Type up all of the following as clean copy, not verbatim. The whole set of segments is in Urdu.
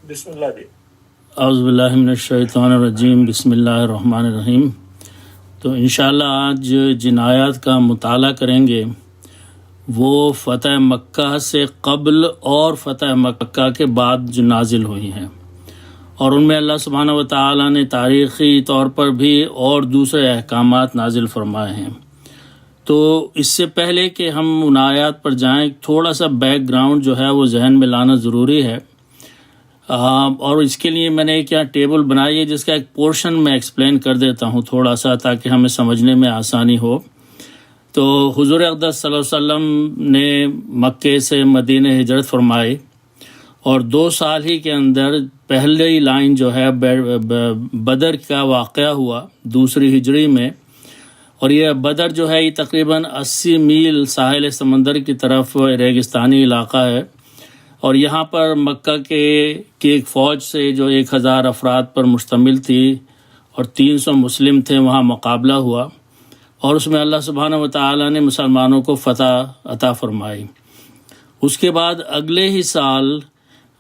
بسم اللہ جی۔ اعوذ باللہ من الشیطان الرجیم، بسم اللہ الرحمن الرحیم۔ تو انشاءاللہ آج جن آیات کا مطالعہ کریں گے وہ فتح مکہ سے قبل اور فتح مکہ کے بعد جو نازل ہوئی ہیں، اور ان میں اللہ سبحانہ و تعالیٰ نے تاریخی طور پر بھی اور دوسرے احکامات نازل فرمائے ہیں۔ تو اس سے پہلے کہ ہم ان آیات پر جائیں، تھوڑا سا بیک گراؤنڈ جو ہے وہ ذہن میں لانا ضروری ہے، اور اس کے لیے میں نے ایک یہاں ٹیبل بنائی ہے جس کا ایک پورشن میں ایکسپلین کر دیتا ہوں تھوڑا سا، تاکہ ہمیں سمجھنے میں آسانی ہو۔ تو حضور اقدس صلی اللہ علیہ وسلم نے مکے سے مدینہ ہجرت فرمائی، اور 2 سال ہی کے اندر پہلی لائن جو ہے بدر کا واقعہ ہوا 2 ہجری میں، اور یہ بدر جو ہے یہ تقریباً 80 میل ساحل سمندر کی طرف ریگستانی علاقہ ہے، اور یہاں پر مکہ کی ایک فوج سے جو 1000 افراد پر مشتمل تھی اور 300 مسلم تھے، وہاں مقابلہ ہوا، اور اس میں اللہ سبحانہ و تعالیٰ نے مسلمانوں کو فتح عطا فرمائی۔ اس کے بعد اگلے ہی سال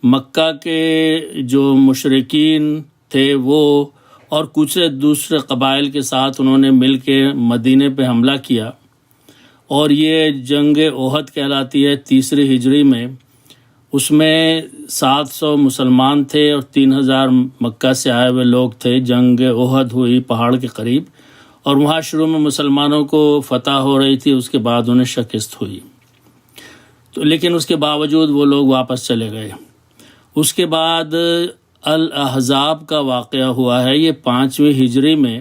مکہ کے جو مشرکین تھے وہ اور کچھ دوسرے قبائل کے ساتھ انہوں نے مل کے مدینے پہ حملہ کیا، اور یہ جنگ احد کہلاتی ہے 3 ہجری میں۔ اس میں 700 مسلمان تھے اور 3000 مکہ سے آئے ہوئے لوگ تھے۔ جنگ احد ہوئی پہاڑ کے قریب، اور وہاں شروع میں مسلمانوں کو فتح ہو رہی تھی، اس کے بعد انہیں شکست ہوئی، تو لیکن اس کے باوجود وہ لوگ واپس چلے گئے۔ اس کے بعد الاحزاب کا واقعہ ہوا ہے، یہ 5ویں ہجری میں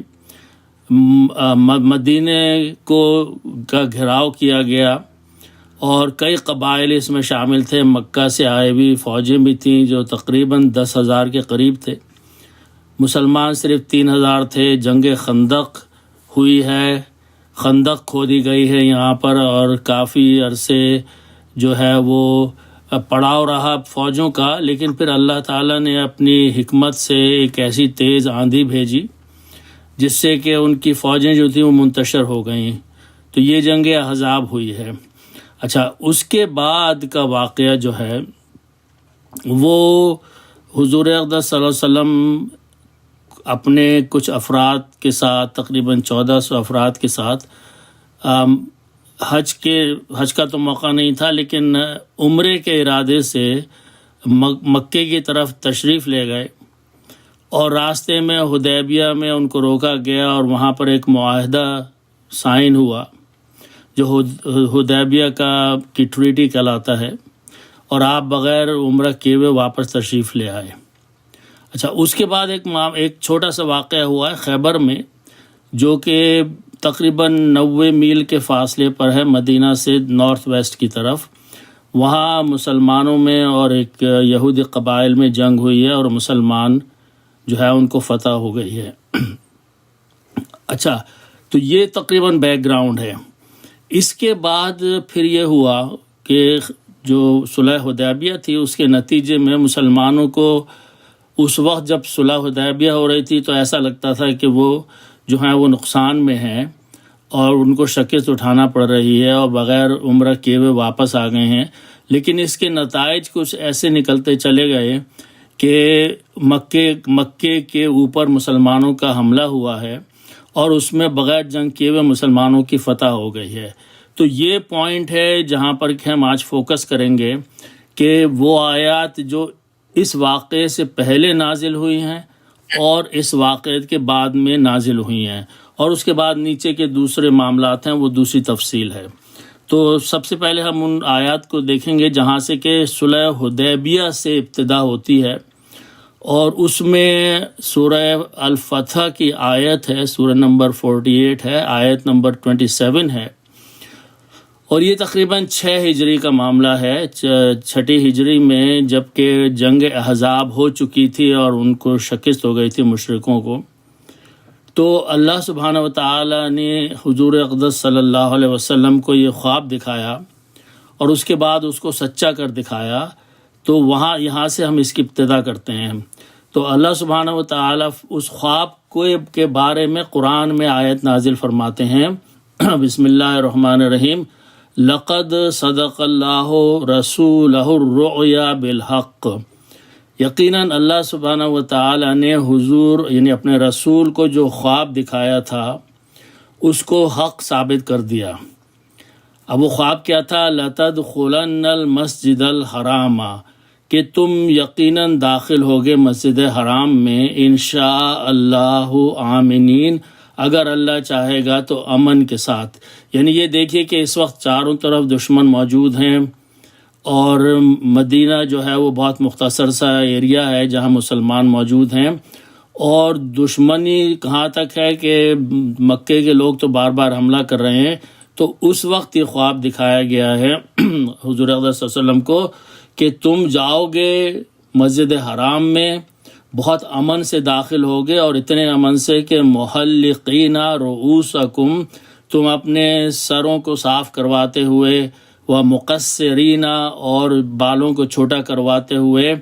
مدینے کا گھیراؤ کیا گیا، اور کئی قبائل اس میں شامل تھے، مکہ سے آئے ہوئی فوجیں بھی تھیں جو تقریباً 10,000 کے قریب تھے۔ مسلمان صرف 3000 تھے۔ جنگ خندق ہوئی ہے، خندق کھودی گئی ہے یہاں پر، اور کافی عرصے جو ہے وہ پڑاؤ رہا فوجوں کا، لیکن پھر اللہ تعالیٰ نے اپنی حکمت سے ایک ایسی تیز آندھی بھیجی جس سے کہ ان کی فوجیں جو تھیں وہ منتشر ہو گئیں۔ تو یہ جنگ احزاب ہوئی ہے۔ اچھا، اس کے بعد کا واقعہ جو ہے وہ حضور اقدس صلی اللہ علیہ وسلم اپنے کچھ افراد کے ساتھ، تقریباً 1400 افراد کے ساتھ، حج کا تو موقع نہیں تھا، لیکن عمرے کے ارادے سے مکے کی طرف تشریف لے گئے، اور راستے میں حدیبیہ میں ان کو روکا گیا، اور وہاں پر ایک معاہدہ سائن ہوا جو حدیبیہ کی ٹریٹی کہلاتا ہے، اور آپ بغیر عمرہ کیے ہوئے واپس تشریف لے آئے۔ اچھا، اس کے بعد ایک چھوٹا سا واقعہ ہوا ہے خیبر میں، جو کہ تقریباً 90 میل کے فاصلے پر ہے مدینہ سے نارتھ ویسٹ کی طرف۔ وہاں مسلمانوں میں اور ایک یہودی قبائل میں جنگ ہوئی ہے، اور مسلمان جو ہے ان کو فتح ہو گئی ہے۔ اچھا، تو یہ تقریباً بیک گراؤنڈ ہے۔ اس کے بعد پھر یہ ہوا کہ جو صلح حدیبیہ تھی اس کے نتیجے میں مسلمانوں کو اس وقت جب صلح حدیبیہ ہو رہی تھی تو ایسا لگتا تھا کہ وہ جو ہیں وہ نقصان میں ہیں، اور ان کو شکست اٹھانا پڑ رہی ہے، اور بغیر عمرہ کیے ہوئے واپس آ گئے ہیں۔ لیکن اس کے نتائج کچھ ایسے نکلتے چلے گئے کہ مکے کے اوپر مسلمانوں کا حملہ ہوا ہے، اور اس میں بغیر جنگ کیے ہوئے مسلمانوں کی فتح ہو گئی ہے۔ تو یہ پوائنٹ ہے جہاں پر کہ ہم آج فوکس کریں گے کہ وہ آیات جو اس واقعے سے پہلے نازل ہوئی ہیں اور اس واقعے کے بعد میں نازل ہوئی ہیں، اور اس کے بعد نیچے کے دوسرے معاملات ہیں وہ دوسری تفصیل ہے۔ تو سب سے پہلے ہم ان آیات کو دیکھیں گے جہاں سے کہ صلح حدیبیہ سے ابتدا ہوتی ہے، اور اس میں سورہ الفتح کی آیت ہے، سورہ نمبر 48 ہے، آیت نمبر 27 ہے، اور یہ تقریباً 6 ہجری کا معاملہ ہے۔ 6 ہجری میں جب کہ جنگ احزاب ہو چکی تھی اور ان کو شکست ہو گئی تھی مشرکوں کو، تو اللہ سبحانہ و تعالیٰ نے حضور اقدس صلی اللہ علیہ وسلم کو یہ خواب دکھایا، اور اس کے بعد اس کو سچا کر دکھایا۔ تو یہاں سے ہم اس کی ابتدا کرتے ہیں۔ تو اللہ سبحانہ و تعالیٰ اس خواب کے بارے میں قرآن میں آیت نازل فرماتے ہیں۔ بسم اللہ الرحمن الرحیم۔ لقد صدق اللہ رسولہ الرؤیا بالحق یقیناً اللہ سبحانہ و تعالی نے حضور یعنی اپنے رسول کو جو خواب دکھایا تھا اس کو حق ثابت کر دیا۔ اب وہ خواب کیا تھا؟ لَتَدْخُلَنَّ الْمَسْجِدَ الْحَرَامَ، کہ تم یقیناً داخل ہوگے مسجد حرام میں انشاء اللہ آمنین، اگر اللہ چاہے گا تو امن کے ساتھ۔ یعنی یہ دیکھیے کہ اس وقت چاروں طرف دشمن موجود ہیں، اور مدینہ جو ہے وہ بہت مختصر سا ایریا ہے جہاں مسلمان موجود ہیں، اور دشمنی کہاں تک ہے کہ مکے کے لوگ تو بار بار حملہ کر رہے ہیں۔ تو اس وقت یہ خواب دکھایا گیا ہے حضور اقدس صلی اللہ علیہ وسلم کو کہ تم جاؤ گے مسجد حرام میں، بہت امن سے داخل ہوگے، اور اتنے امن سے کہ محلقین رؤوسکم، تم اپنے سروں کو صاف کرواتے ہوئے، و مقصرین، اور بالوں کو چھوٹا کرواتے ہوئے،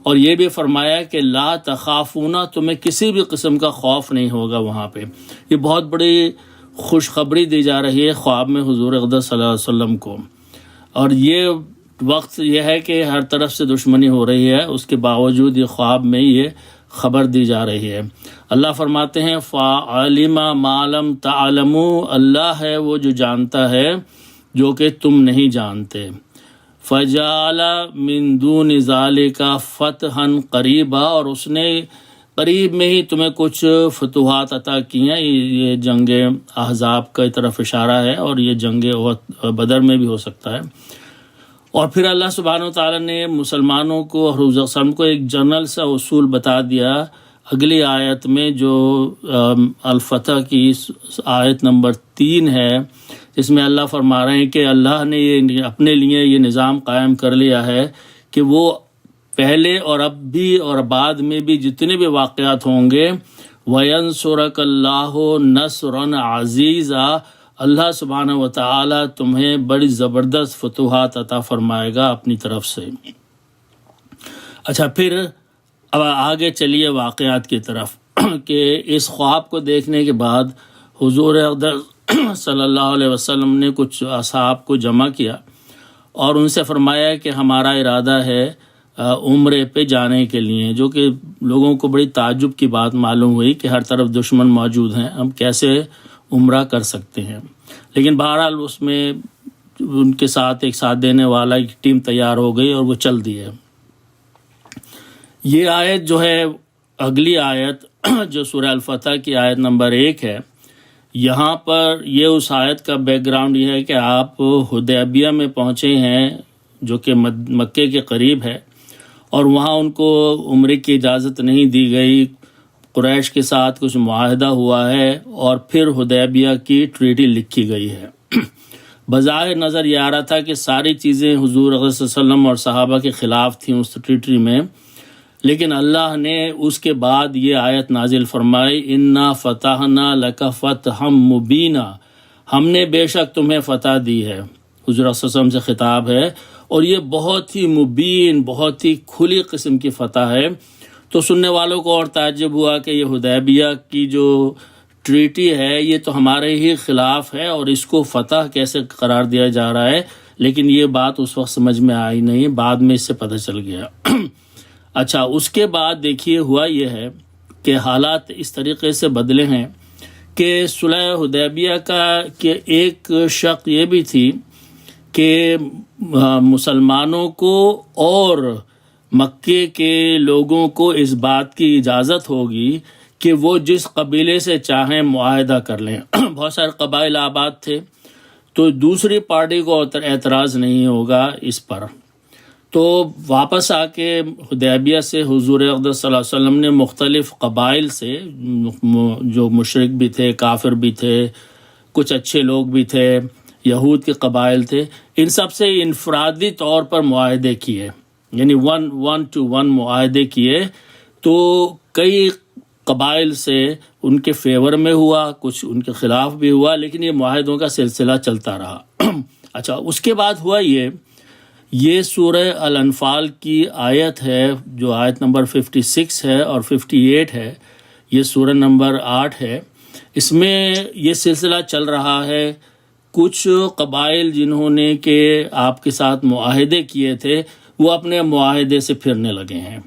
اور یہ بھی فرمایا کہ لا تخافون، تمہیں کسی بھی قسم کا خوف نہیں ہوگا وہاں پہ۔ یہ بہت بڑی خوشخبری دی جا رہی ہے خواب میں حضور اقدس صلی اللہ علیہ وسلم کو، اور یہ وقت یہ ہے کہ ہر طرف سے دشمنی ہو رہی ہے، اس کے باوجود یہ خواب میں یہ خبر دی جا رہی ہے۔ اللہ فرماتے ہیں فَعَلِمَ مَا لَمْ تَعْلَمُوا، اللہ ہے وہ جو جانتا ہے جو کہ تم نہیں جانتے۔ فَجَعَلَ مِن دُونِ ذَلِكَ فَتْحًا قَرِيبًا، اور اس نے قریب میں ہی تمہیں کچھ فتوحات عطا کی ہیں۔ یہ جنگ احزاب کی طرف اشارہ ہے، اور یہ جنگ بدر میں بھی ہو سکتا ہے۔ اور پھر اللہ سبحانہ وتعالیٰ نے مسلمانوں کو اور حضور صلی اللہ علیہ وسلم کو ایک جنرل سا اصول بتا دیا اگلی آیت میں، جو الفتح کی آیت نمبر 3 ہے، جس میں اللہ فرما رہے ہیں کہ اللہ نے یہ اپنے لیے یہ نظام قائم کر لیا ہے کہ وہ پہلے اور اب بھی اور بعد میں بھی جتنے بھی واقعات ہوں گے، وَيَنْصُرَكَ اللَّهُ نَصْرًا عَزِيزًا، اللہ سبحانہ و تعالیٰ تمہیں بڑی زبردست فتوحات عطا فرمائے گا اپنی طرف سے۔ اچھا، پھر اب آگے چلیے واقعات کی طرف کہ اس خواب کو دیکھنے کے بعد حضور اقدس صلی اللہ علیہ وسلم نے کچھ اصحاب کو جمع کیا اور ان سے فرمایا کہ ہمارا ارادہ ہے عمرے پہ جانے کے لیے، جو کہ لوگوں کو بڑی تعجب کی بات معلوم ہوئی کہ ہر طرف دشمن موجود ہیں، ہم کیسے عمرہ کر سکتے ہیں۔ لیکن بہرحال اس میں ان کے ساتھ ایک ساتھ دینے والا ایک ٹیم تیار ہو گئی اور وہ چل دیے۔ یہ آیت جو ہے، اگلی آیت جو سورہ الفتح کی آیت نمبر 1 ہے، یہاں پر یہ اس آیت کا بیک گراؤنڈ یہ ہے کہ آپ حدیبیہ میں پہنچے ہیں جو کہ مکے کے قریب ہے، اور وہاں ان کو عمرے کی اجازت نہیں دی گئی، قریش کے ساتھ کچھ معاہدہ ہوا ہے اور پھر حدیبیہ کی ٹریٹی لکھی گئی ہے۔ بظاہر نظر یہ آ رہا تھا کہ ساری چیزیں حضور صلی اللہ علیہ وسلم اور صحابہ کے خلاف تھیں اس ٹریٹی میں، لیکن اللہ نے اس کے بعد یہ آیت نازل فرمائی، اِنَّا فَتَحْنَا لَكَ فَتْحًا مُبِينًا، ہم نے بے شک تمہیں فتح دی ہے۔ حضور صلی اللہ علیہ وسلم سے خطاب ہے، اور یہ بہت ہی مبین، بہت ہی کھلی قسم کی فتح ہے۔ تو سننے والوں کو اور تعجب ہوا کہ یہ حدیبیہ کی جو ٹریٹی ہے یہ تو ہمارے ہی خلاف ہے، اور اس کو فتح کیسے قرار دیا جا رہا ہے؟ لیکن یہ بات اس وقت سمجھ میں آئی نہیں، بعد میں اس سے پتہ چل گیا۔ اچھا، اس کے بعد دیکھیے ہوا یہ ہے کہ حالات اس طریقے سے بدلے ہیں کہ صلح حدیبیہ کا کہ ایک شق یہ بھی تھی کہ مسلمانوں کو اور مکے کے لوگوں کو اس بات کی اجازت ہوگی کہ وہ جس قبیلے سے چاہیں معاہدہ کر لیں۔ بہت سارے قبائل آباد تھے، تو دوسری پارٹی کو اعتراض نہیں ہوگا اس پر۔ تو واپس آ کے حدیبیہ سے حضور اقدس صلی اللہ علیہ وسلم نے مختلف قبائل سے، جو مشرک بھی تھے، کافر بھی تھے، کچھ اچھے لوگ بھی تھے، یہود کے قبائل تھے، ان سب سے انفرادی طور پر معاہدے کیے، یعنی 1-to-1 معاہدے کیے۔ تو کئی قبائل سے ان کے فیور میں ہوا، کچھ ان کے خلاف بھی ہوا، لیکن یہ معاہدوں کا سلسلہ چلتا رہا۔ اچھا، اس کے بعد ہوا یہ سورہ الانفال کی آیت ہے جو آیت نمبر 56 ہے اور 58 ہے، یہ سورہ نمبر 8 ہے۔ اس میں یہ سلسلہ چل رہا ہے، کچھ قبائل جنہوں نے کہ آپ کے ساتھ معاہدے کیے تھے وہ اپنے معاہدے سے پھرنے لگے ہیں۔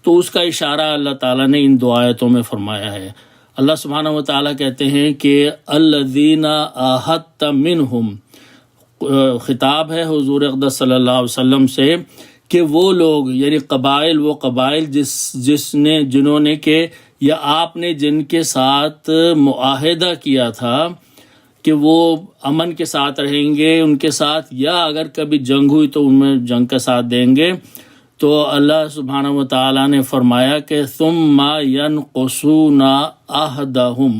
تو اس کا اشارہ اللہ تعالیٰ نے ان دو آیتوں میں فرمایا ہے۔ اللہ سبحانہ و تعالیٰ کہتے ہیں کہ الذین عاہدت منہم، خطاب ہے حضور اقدس صلی اللہ علیہ وسلم سے کہ وہ لوگ یعنی قبائل، وہ قبائل جنہوں نے کہ یا آپ نے جن کے ساتھ معاہدہ کیا تھا کہ وہ امن کے ساتھ رہیں گے ان کے ساتھ، یا اگر کبھی جنگ ہوئی تو ان میں جنگ کا ساتھ دیں گے، تو اللہ سبحانہ و تعالیٰ نے فرمایا کہ ثم ینقصون عہدہم،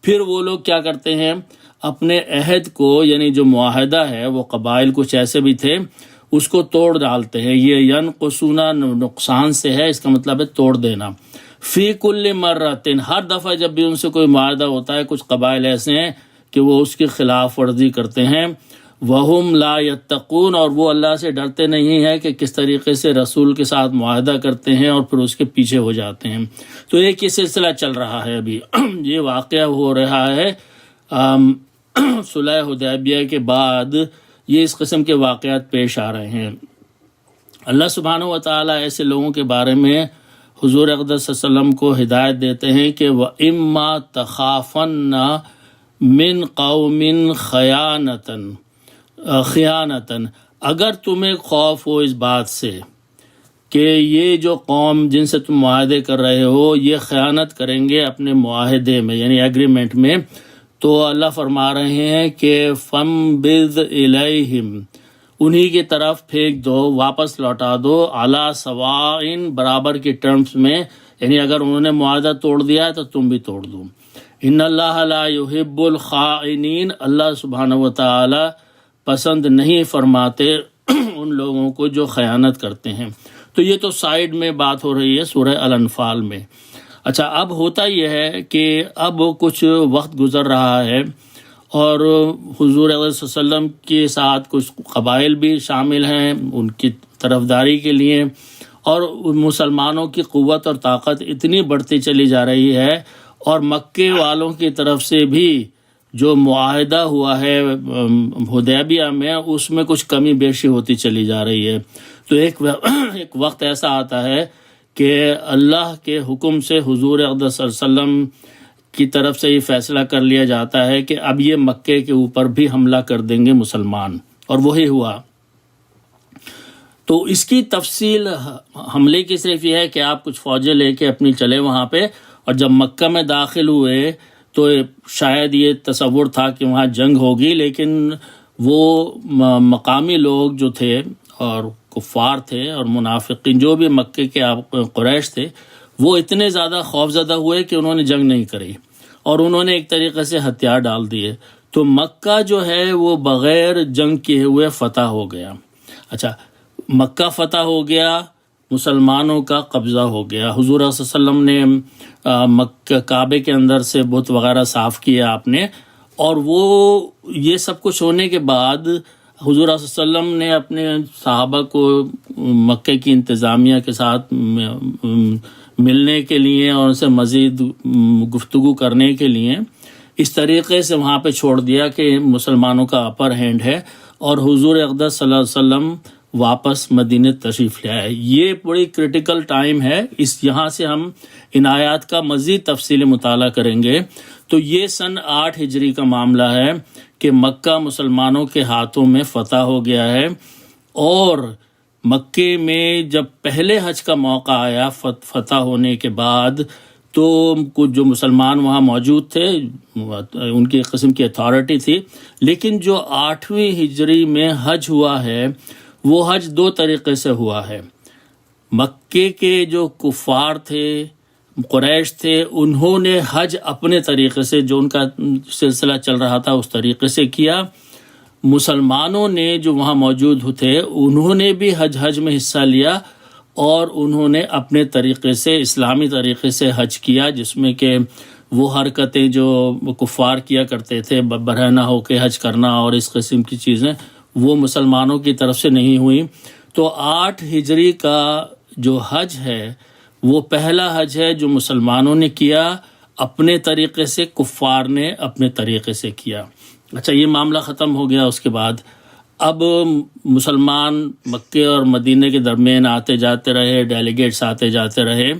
پھر وہ لوگ کیا کرتے ہیں اپنے عہد کو، یعنی جو معاہدہ ہے وہ قبائل کچھ ایسے بھی تھے اس کو توڑ ڈالتے ہیں۔ یہ ینقصون نقصان سے ہے، اس کا مطلب ہے توڑ دینا۔ فی کل مرتن، ہر دفعہ جب بھی ان سے کوئی معاہدہ ہوتا ہے، کچھ قبائل ایسے ہیں کہ وہ اس کی خلاف ورزی کرتے ہیں۔ وہم لا یتقون، اور وہ اللہ سے ڈرتے نہیں ہیں کہ کس طریقے سے رسول کے ساتھ معاہدہ کرتے ہیں اور پھر اس کے پیچھے ہو جاتے ہیں۔ تو ایک یہ سلسلہ چل رہا ہے ابھی یہ واقعہ ہو رہا ہے صلح حدیبیہ کے بعد، یہ اس قسم کے واقعات پیش آ رہے ہیں۔ اللہ سبحانہ و تعالیٰ ایسے لوگوں کے بارے میں حضور اقدس صلی اللہ علیہ وسلم کو ہدایت دیتے ہیں کہ وَإِمَّا تَخَافَنَّ مِن قَوْمٍ خِیَانَةً، اگر تمہیں خوف ہو اس بات سے کہ یہ جو قوم جن سے تم معاہدے کر رہے ہو یہ خیانت کریں گے اپنے معاہدے میں یعنی ایگریمنٹ میں، تو اللہ فرما رہے ہیں کہ فَانبِذْ إِلَيْهِمْ، انہی کی طرف پھینک دو، واپس لوٹا دو، عَلَى سَوَاءٍ، برابر کے ٹرمز میں، یعنی اگر انہوں نے معاہدہ توڑ دیا ہے تو تم بھی توڑ دو۔ ان اللہ لا يحب الخائنین، اللہ سبحانہ و تعالی پسند نہیں فرماتے ان لوگوں کو جو خیانت کرتے ہیں۔ تو یہ تو سائیڈ میں بات ہو رہی ہے سورہ الانفال میں۔ اچھا، اب ہوتا یہ ہے کہ اب کچھ وقت گزر رہا ہے اور حضور صلی اللہ علیہ وسلم کے ساتھ کچھ قبائل بھی شامل ہیں ان کی طرفداری کے لیے، اور مسلمانوں کی قوت اور طاقت اتنی بڑھتی چلی جا رہی ہے، اور مکے والوں کی طرف سے بھی جو معاہدہ ہوا ہے حدیبیہ میں اس میں کچھ کمی بیشی ہوتی چلی جا رہی ہے۔ تو ایک وقت ایسا آتا ہے کہ اللہ کے حکم سے حضور اقدس صلی اللہ علیہ وسلم کی طرف سے یہ فیصلہ کر لیا جاتا ہے کہ اب یہ مکے کے اوپر بھی حملہ کر دیں گے مسلمان، اور وہی ہوا۔ تو اس کی تفصیل حملے کی صرف یہ ہے کہ آپ کچھ فوجیں لے کے اپنی چلے وہاں پہ، اور جب مکہ میں داخل ہوئے تو شاید یہ تصور تھا کہ وہاں جنگ ہوگی، لیکن وہ مقامی لوگ جو تھے اور کفار تھے اور منافقین جو بھی مکے کے قریش تھے، وہ اتنے زیادہ خوفزدہ ہوئے کہ انہوں نے جنگ نہیں کری اور انہوں نے ایک طریقے سے ہتھیار ڈال دیے۔ تو مکہ جو ہے وہ بغیر جنگ کیے ہوئے فتح ہو گیا۔ اچھا، مکہ فتح ہو گیا، مسلمانوں کا قبضہ ہو گیا۔ حضور صلی اللہ علیہ وسلم نے مکہ کعبے کے اندر سے بت وغیرہ صاف کیا آپ نے، اور وہ یہ سب کچھ ہونے کے بعد حضور صلی اللہ علیہ وسلم نے اپنے صحابہ کو مکے کی انتظامیہ کے ساتھ ملنے کے لیے اور ان سے مزید گفتگو کرنے کے لیے اس طریقے سے وہاں پہ چھوڑ دیا کہ مسلمانوں کا اپر ہینڈ ہے، اور حضور اقدس صلی اللہ علیہ وسلم واپس مدینہ تشریف لے آئے۔ یہ بڑی کرٹیکل ٹائم ہے، یہاں سے ہم ان آیات کا مزید تفصیلی مطالعہ کریں گے۔ تو یہ سن 8 ہجری کا معاملہ ہے کہ مکہ مسلمانوں کے ہاتھوں میں فتح ہو گیا ہے، اور مکے میں جب پہلے حج کا موقع آیا فتح ہونے کے بعد، تو کچھ جو مسلمان وہاں موجود تھے ان کی ایک قسم کی اتھارٹی تھی، لیکن جو 8ویں ہجری میں حج ہوا ہے وہ حج 2 طریقے سے ہوا ہے۔ مکے کے جو کفار تھے، قریش تھے، انہوں نے حج اپنے طریقے سے جو ان کا سلسلہ چل رہا تھا اس طریقے سے کیا۔ مسلمانوں نے جو وہاں موجود تھے انہوں نے بھی حج میں حصہ لیا، اور انہوں نے اپنے طریقے سے اسلامی طریقے سے حج کیا، جس میں کہ وہ حرکتیں جو کفار کیا کرتے تھے برہنہ ہو کے حج کرنا اور اس قسم کی چیزیں، وہ مسلمانوں کی طرف سے نہیں ہوئی۔ تو 8 ہجری کا جو حج ہے وہ پہلا حج ہے جو مسلمانوں نے کیا اپنے طریقے سے، کفار نے اپنے طریقے سے کیا۔ اچھا، یہ معاملہ ختم ہو گیا۔ اس کے بعد اب مسلمان مکے اور مدینے کے درمیان آتے جاتے رہے، ڈیلیگیٹس آتے جاتے رہے،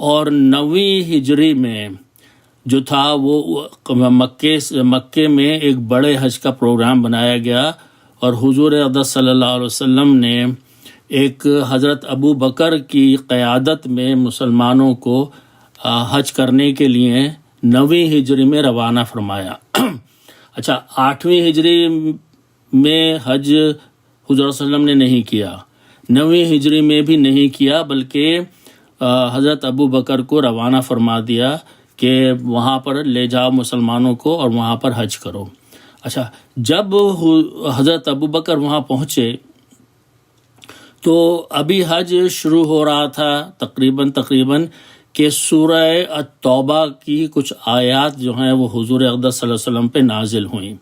اور 9ویں ہجری میں جو تھا وہ مکے میں ایک بڑے حج کا پروگرام بنایا گیا، اور حضور اقدس صلی اللہ علیہ وسلم نے ایک حضرت ابو بکر کی قیادت میں مسلمانوں کو حج کرنے کے لیے 9ویں ہجری میں روانہ فرمایا۔ اچھا، 8ویں ہجری میں حج حضور صلی اللہ علیہ وسلم نے نہیں کیا، 9ویں ہجری میں بھی نہیں کیا، بلکہ حضرت ابو بکر کو روانہ فرما دیا کہ وہاں پر لے جاؤ مسلمانوں کو اور وہاں پر حج کرو۔ اچھا، جب حضرت ابو بکر وہاں پہنچے تو ابھی حج شروع ہو رہا تھا تقریباً کہ سورہ التوبہ کی کچھ آیات جو ہیں وہ حضور اقدس صلی اللہ علیہ وسلم پہ نازل ہوئیں،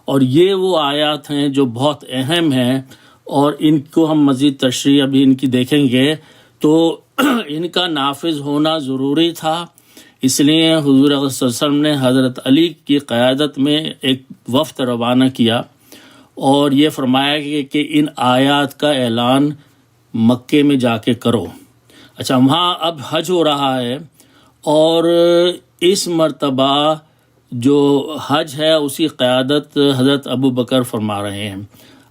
اور یہ وہ آیات ہیں جو بہت اہم ہیں، اور ان کو ہم مزید تشریح ابھی ان کی دیکھیں گے، تو ان کا نافذ ہونا ضروری تھا۔ اس لیے حضور اقدس صلی اللہ علیہ وسلم نے حضرت علی کی قیادت میں ایک وفد روانہ کیا، اور یہ فرمایا کہ ان آیات کا اعلان مکے میں جا کے کرو۔ اچھا، وہاں اب حج ہو رہا ہے، اور اس مرتبہ جو حج ہے اس کی قیادت حضرت ابو بکر فرما رہے ہیں۔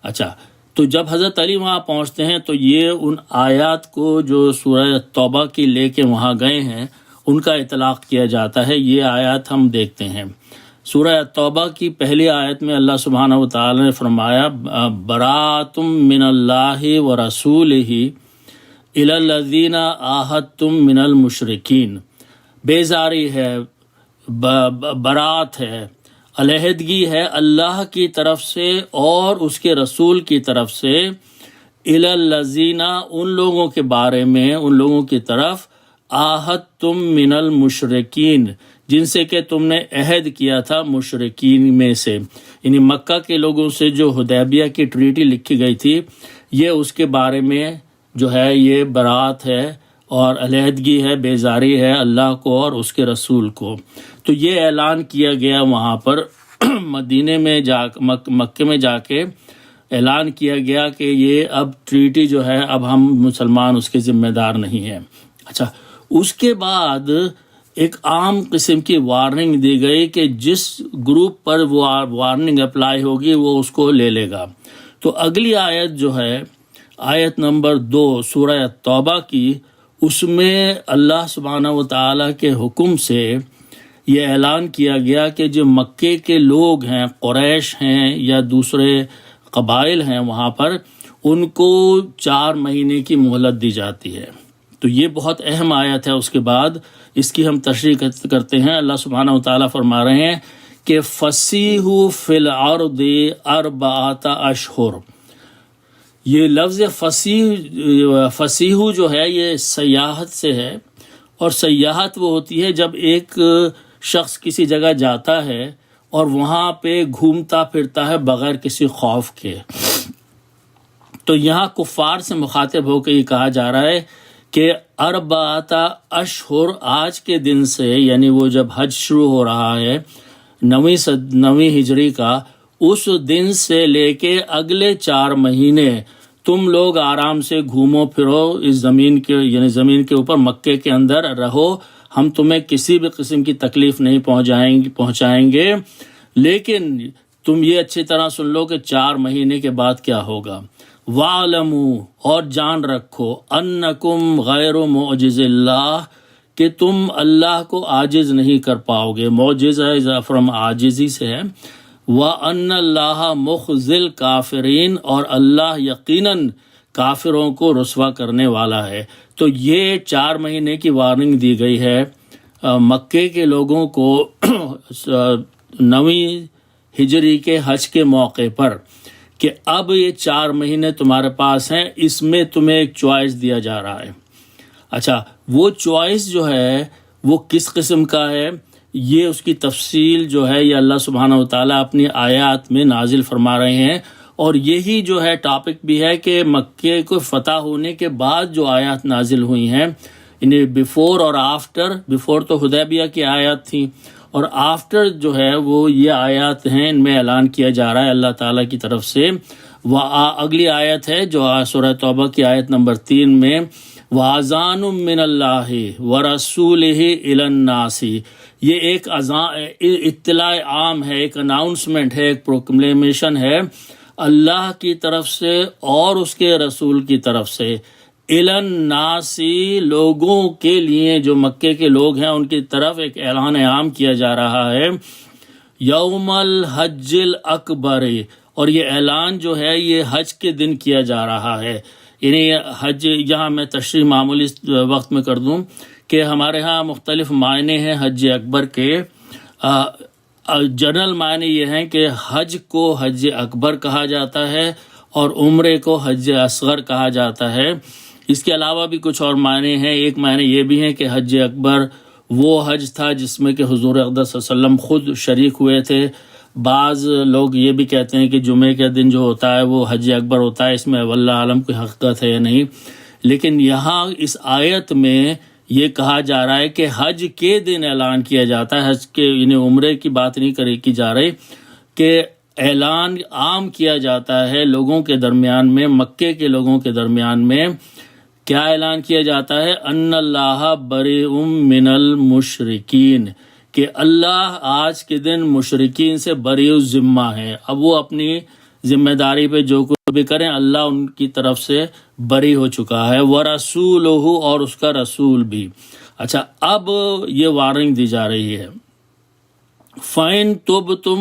اچھا، تو جب حضرت علی وہاں پہنچتے ہیں تو یہ ان آیات کو جو سورہ توبہ کی لے کے وہاں گئے ہیں ان کا اطلاق کیا جاتا ہے۔ یہ آیات ہم دیکھتے ہیں۔ سورہ توبہ کی پہلی آیت میں اللہ سبحانہ و تعالی نے فرمایا براءۃ من اللہ ورسولہ الی الذین عاہدتم من المشرکین، بیزاری ہے، برات ہے، علیحدگی ہے اللہ کی طرف سے اور اس کے رسول کی طرف سے، الی الذین، ان لوگوں کے بارے میں، ان لوگوں کی طرف، عاہدتم من المشرکین، جن سے کہ تم نے عہد کیا تھا مشرکین میں سے، یعنی مکہ کے لوگوں سے جو حدیبیہ کی ٹریٹی لکھی گئی تھی، یہ اس کے بارے میں جو ہے یہ برات ہے اور علیحدگی ہے، بیزاری ہے اللہ کو اور اس کے رسول کو۔ تو یہ اعلان کیا گیا وہاں پر مدینے میں مکے میں جا کے اعلان کیا گیا کہ یہ اب ٹریٹی جو ہے اب ہم مسلمان اس کے ذمہ دار نہیں ہیں۔ اچھا، اس کے بعد ایک عام قسم کی وارننگ دی گئی کہ جس گروپ پر وہ وارننگ اپلائی ہوگی وہ اس کو لے لے گا۔ تو اگلی آیت جو ہے آیت نمبر 2 سورہ توبہ کی، اس میں اللہ سبحانہ و تعالیٰ کے حکم سے یہ اعلان کیا گیا کہ جو مکے کے لوگ ہیں، قریش ہیں یا دوسرے قبائل ہیں وہاں پر، ان کو 4 مہینے کی مہلت دی جاتی ہے۔ تو یہ بہت اہم آیت ہے۔ اس کے بعد اس کی ہم تشریح کرتے ہیں۔ اللہ سبحانہ و تعالیٰ فرما رہے ہیں کہ فَسِیحُوا فِی الْأَرْضِ 4 اشہر۔ یہ لفظ فصیح جو ہے یہ سیاحت سے ہے، اور سیاحت وہ ہوتی ہے جب ایک شخص کسی جگہ جاتا ہے اور وہاں پہ گھومتا پھرتا ہے بغیر کسی خوف کے۔ تو یہاں کفار سے مخاطب ہو کے یہ کہا جا رہا ہے کہ 4 اشہر آج کے دن سے، یعنی وہ جب حج شروع ہو رہا ہے 9ویں ہجری کا، اس دن سے لے کے اگلے 4 مہینے تم لوگ آرام سے گھومو پھرو اس زمین کے، یعنی زمین کے اوپر مکے کے اندر رہو، ہم تمہیں کسی بھی قسم کی تکلیف نہیں پہنچائیں گے، لیکن تم یہ اچھی طرح سن لو کہ 4 مہینے کے بعد کیا ہوگا۔ وَاعْلَمُوا، اور جان رکھو، أَنَّكُمْ غَيْرُ مُعْجِزِ اللَّهِ، کہ تم اللہ کو عاجز نہیں کر پاؤ گے۔ معجز ہے فرم عاجزی سے ہے۔ وَأَنَّ اللَّهَ مُخْزِي الْكَافِرِينَ، اور اللہ یقیناً کافروں کو رسوا کرنے والا ہے۔ تو یہ 4 مہینے کی وارننگ دی گئی ہے مکے کے لوگوں کو 9ویں ہجری کے حج کے موقع پر، کہ اب یہ 4 مہینے تمہارے پاس ہیں، اس میں تمہیں ایک چوائس دیا جا رہا ہے۔ اچھا، وہ چوائس جو ہے وہ کس قسم کا ہے، یہ اس کی تفصیل جو ہے یہ اللہ سبحانہ و تعالیٰ اپنی آیات میں نازل فرما رہے ہیں، اور یہی جو ہے ٹاپک بھی ہے کہ مکے کو فتح ہونے کے بعد جو آیات نازل ہوئی ہیں، انہیں بیفور اور آفٹر، بیفور تو حدیبیہ کی آیات تھیں، اور آفٹر جو ہے وہ یہ آیات ہیں، ان میں اعلان کیا جا رہا ہے اللہ تعالیٰ کی طرف سے اگلی آیت ہے جو سورہ توبہ کی آیت نمبر 3 میں وَأَذَانٌ مِّنَ اللَّهِ وَرَسُولِهِ إِلَى النَّاسِ، یہ ایک اطلاع عام ہے، ایک اناؤنسمنٹ ہے، ایک پروکلیمیشن ہے اللہ کی طرف سے اور اس کے رسول کی طرف سے، إِلَى النَّاسِ لوگوں کے لیے، جو مکے کے لوگ ہیں ان کی طرف ایک اعلان عام کیا جا رہا ہے یوم الحج الاکبر، اور یہ اعلان جو ہے یہ حج کے دن کیا جا رہا ہے۔ یعنی حج، یہاں میں تشریح معمولی وقت میں کر دوں کہ ہمارے ہاں مختلف معنی ہیں حج اکبر کے۔ جنرل معنی یہ ہیں کہ حج کو حج اکبر کہا جاتا ہے اور عمرے کو حج اصغر کہا جاتا ہے۔ اس کے علاوہ بھی کچھ اور معنی ہیں۔ ایک معنی یہ بھی ہے کہ حج اکبر وہ حج تھا جس میں کہ حضور اقدس صلی اللہ علیہ وسلم خود شریک ہوئے تھے۔ بعض لوگ یہ بھی کہتے ہیں کہ جمعے کے دن جو ہوتا ہے وہ حج اکبر ہوتا ہے، اس میں واللہ عالم کوئی حقیقت ہے یا نہیں، لیکن یہاں اس آیت میں یہ کہا جا رہا ہے کہ حج کے دن اعلان کیا جاتا ہے، حج کے یعنی عمرے کی بات نہیں کی جا رہی، کہ اعلان عام کیا جاتا ہے لوگوں کے درمیان میں، مکے کے لوگوں کے درمیان میں۔ کیا اعلان کیا جاتا ہے؟ ان اللہ بریء من المشرکین، کہ اللہ آج کے دن مشرکین سے بری الذمہ ہے۔ اب وہ اپنی ذمہ داری پہ جو کچھ بھی کریں اللہ ان کی طرف سے بری ہو چکا ہے، وَرَسُولُهُ، اور اس کا رسول بھی۔ اچھا، اب یہ وارننگ دی جا رہی ہے فَإِن تُبْتُمْ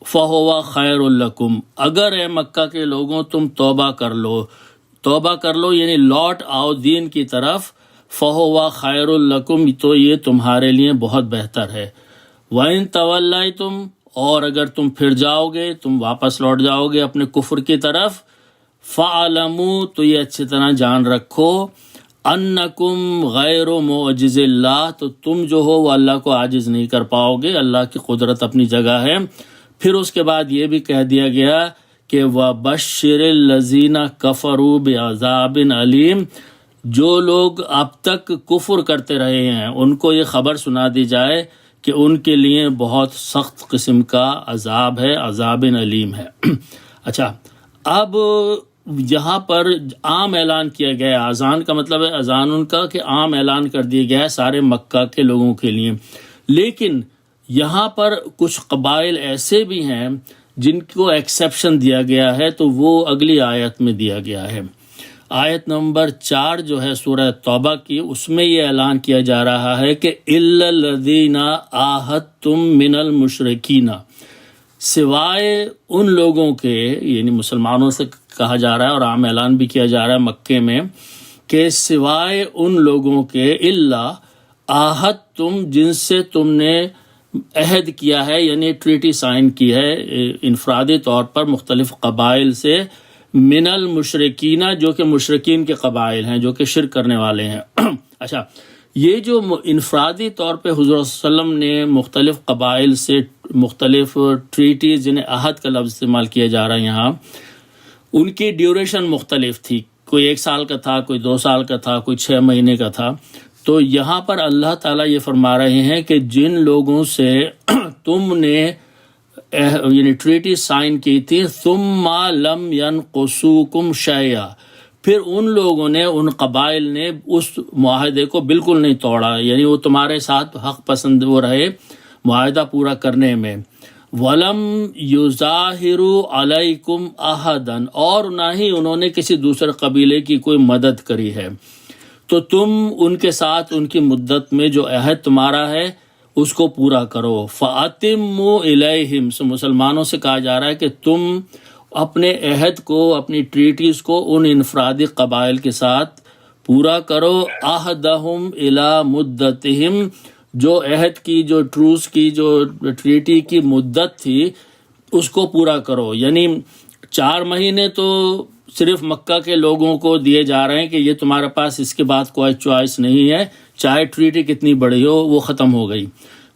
فَهُوَ خَيْرٌ لَكُمْ، اگر اے مکہ کے لوگوں تم توبہ کر لو یعنی لوٹ آؤ دین کی طرف، فَهُوَ خَيْرٌ لَكُمْ، تو یہ تمہارے لیے بہت بہتر ہے۔ وَإِن تَوَلَّيْتُمْ، اور اگر تم پھر جاؤ گے، تم واپس لوٹ جاؤ گے اپنے کفر کی طرف، فَاعْلَمُوا، تو یہ اچھی طرح جان رکھو، أَنَّكُمْ غَيْرُ مُعْجِزِ اللَّهِ، تو تم جو ہو وہ اللہ کو عاجز نہیں کر پاؤ گے، اللہ کی قدرت اپنی جگہ ہے۔ پھر اس کے بعد یہ بھی کہہ دیا گیا کہ وَبَشِّرِ الَّذِينَ كَفَرُوا بِعَذَابٍ أَلِيمٍ، جو لوگ اب تک کفر کرتے رہے ہیں ان کو یہ خبر سنا دی جائے کہ ان کے لیے بہت سخت قسم کا عذاب ہے، عذاب علیم ہے۔ اچھا، اب یہاں پر عام اعلان کیا گیا، اذان کا مطلب ہے اذان ان کا کہ عام اعلان کر دیا گیا ہے سارے مکہ کے لوگوں کے لیے، لیکن یہاں پر کچھ قبائل ایسے بھی ہیں جن کو ایکسیپشن دیا گیا ہے، تو وہ اگلی آیت میں دیا گیا ہے۔ آیت نمبر 4 جو ہے سورہ توبہ کی، اس میں یہ اعلان کیا جا رہا ہے کہ إِلَّا الَّذِينَ عَاهَدتُّم مِّنَ الْمُشْرِكِينَ، سوائے ان لوگوں کے، یعنی مسلمانوں سے کہا جا رہا ہے اور عام اعلان بھی کیا جا رہا ہے مکے میں، کہ سوائے ان لوگوں کے إِلَّا عَاهَدتُّم، جن سے تم نے عہد کیا ہے، یعنی ٹریٹی سائن کی ہے انفرادی طور پر مختلف قبائل سے، من المشرکین، جو کہ مشرکین کے قبائل ہیں، جو کہ شرک کرنے والے ہیں۔ اچھا، یہ جو انفرادی طور پہ حضور صلی اللہ علیہ وسلم نے مختلف قبائل سے مختلف ٹریٹیز، جنہیں عہد کا لفظ استعمال کیا جا رہا ہے یہاں، ان کی ڈیوریشن مختلف تھی، کوئی 1 سال کا تھا، کوئی 2 سال کا تھا، کوئی 6 مہینے کا تھا۔ تو یہاں پر اللہ تعالیٰ یہ فرما رہے ہیں کہ جن لوگوں سے تم نے یعنی ٹریٹی سائن کی تھی، ثم لم ينقصوکم شیئا، پھر ان لوگوں نے، ان قبائل نے اس معاہدے کو بالکل نہیں توڑا، یعنی وہ تمہارے ساتھ حق پسند وہ رہے معاہدہ پورا کرنے میں۔ ولم یظاہروا علیکم احدا، اور نہ ہی انہوں نے کسی دوسرے قبیلے کی کوئی مدد کری ہے، تو تم ان کے ساتھ ان کی مدت میں جو عہد تمہارا ہے اس کو پورا کرو۔ فَأَتِمُّوا إِلَيْهِمْ، سے مسلمانوں سے کہا جا رہا ہے کہ تم اپنے عہد کو، اپنی ٹریٹیز کو ان انفرادی قبائل کے ساتھ پورا کرو۔ عَهْدَهُمْ إِلَى مُدَّتِهِمْ، جو عہد کی، جو ٹروس کی، جو ٹریٹی کی مدت تھی اس کو پورا کرو، یعنی 4 مہینے تو صرف مکہ کے لوگوں کو دیے جا رہے ہیں کہ یہ تمہارے پاس اس کے بعد کوئی چوائس نہیں ہے، چاہے ٹریٹی کتنی بڑی ہو، وہ ختم ہو گئی۔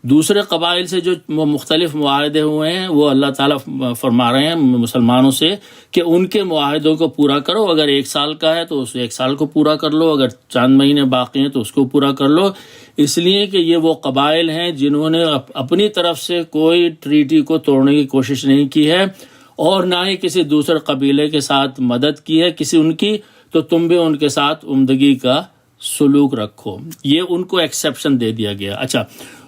دوسرے قبائل سے جو مختلف معاہدے ہوئے ہیں وہ اللہ تعالیٰ فرما رہے ہیں مسلمانوں سے کہ ان کے معاہدوں کو پورا کرو، اگر 1 سال کا ہے تو اس 1 سال کو پورا کر لو، اگر چند مہینے باقی ہیں تو اس کو پورا کر لو، اس لیے کہ یہ وہ قبائل ہیں جنہوں نے اپنی طرف سے کوئی ٹریٹی کو توڑنے کی کوشش نہیں کی ہے، اور نہ ہی کسی دوسرے قبیلے کے ساتھ مدد کی ہے کسی ان کی، تو تم بھی ان کے ساتھ عمدگی کا سلوک رکھو. یہ ان کو ایکسیپشن دے دیا گیا. اچھا،